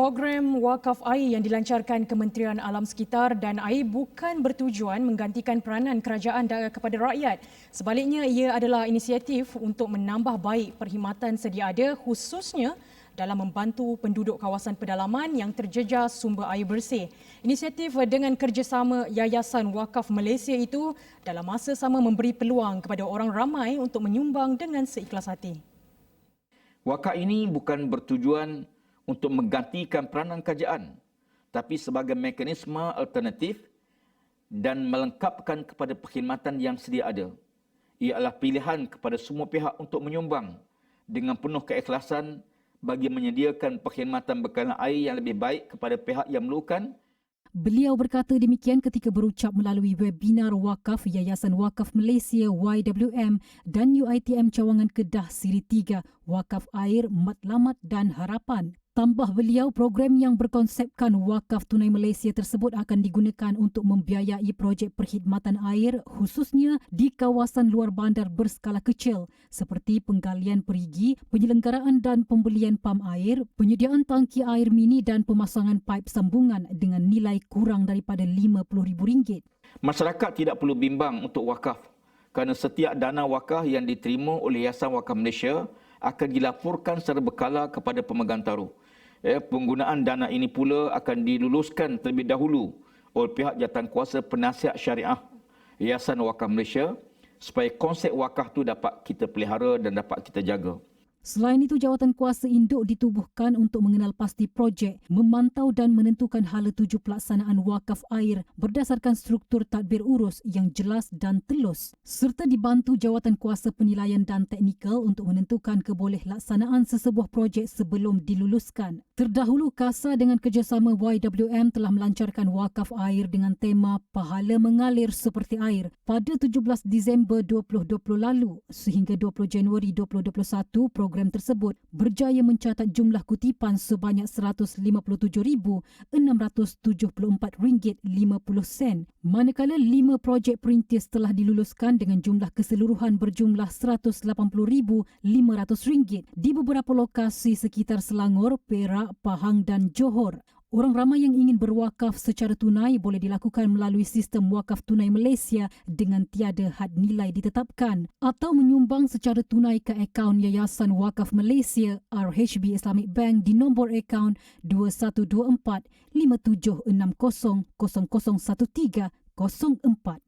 Program Wakaf Air yang dilancarkan Kementerian Alam Sekitar dan Air bukan bertujuan menggantikan peranan kerajaan kepada rakyat. Sebaliknya, ia adalah inisiatif untuk menambah baik perkhidmatan sedia ada khususnya dalam membantu penduduk kawasan pedalaman yang terjejas sumber air bersih. Inisiatif dengan kerjasama Yayasan Wakaf Malaysia itu dalam masa sama memberi peluang kepada orang ramai untuk menyumbang dengan seikhlas hati. Wakaf ini bukan bertujuan untuk menggantikan peranan kerajaan, tapi sebagai mekanisme alternatif dan melengkapkan kepada perkhidmatan yang sedia ada. Ia adalah pilihan kepada semua pihak untuk menyumbang dengan penuh keikhlasan bagi menyediakan perkhidmatan bekalan air yang lebih baik kepada pihak yang memerlukan. Beliau berkata demikian ketika berucap melalui webinar Wakaf Yayasan Wakaf Malaysia YWM dan UiTM Cawangan Kedah Siri 3 Wakaf Air, Matlamat dan Harapan. Tambah beliau, program yang berkonsepkan Wakaf Tunai Malaysia tersebut akan digunakan untuk membiayai projek perkhidmatan air khususnya di kawasan luar bandar berskala kecil seperti penggalian perigi, penyelenggaraan dan pembelian pam air, penyediaan tangki air mini dan pemasangan paip sambungan dengan nilai kurang daripada RM50,000. Masyarakat tidak perlu bimbang untuk wakaf kerana setiap dana wakaf yang diterima oleh Yayasan Wakaf Malaysia akan dilaporkan secara berkala kepada pemegang taruh. Penggunaan dana ini pula akan diluluskan terlebih dahulu oleh pihak jawatankuasa penasihat syariah Yayasan Wakaf Malaysia supaya konsep wakaf itu dapat kita pelihara dan dapat kita jaga. Selain itu, jawatankuasa induk ditubuhkan untuk mengenal pasti projek, memantau dan menentukan hala tuju pelaksanaan wakaf air berdasarkan struktur tadbir urus yang jelas dan telus, serta dibantu jawatankuasa penilaian dan teknikal untuk menentukan kebolehlatsanaan sesebuah projek sebelum diluluskan. Terdahulu, KASA dengan kerjasama YWM telah melancarkan wakaf air dengan tema Pahala Mengalir Seperti Air pada 17 Disember 2020 lalu sehingga 20 Januari 2021. Program tersebut berjaya mencatat jumlah kutipan sebanyak RM674.50, manakala 5 projek perintis telah diluluskan dengan jumlah keseluruhan berjumlah RM180,500 di beberapa lokasi sekitar Selangor, Perak, Pahang dan Johor. Orang ramai yang ingin berwakaf secara tunai boleh dilakukan melalui sistem Wakaf Tunai Malaysia dengan tiada had nilai ditetapkan atau menyumbang secara tunai ke akaun Yayasan Wakaf Malaysia RHB Islamic Bank di nombor akaun 2124 5760 001304.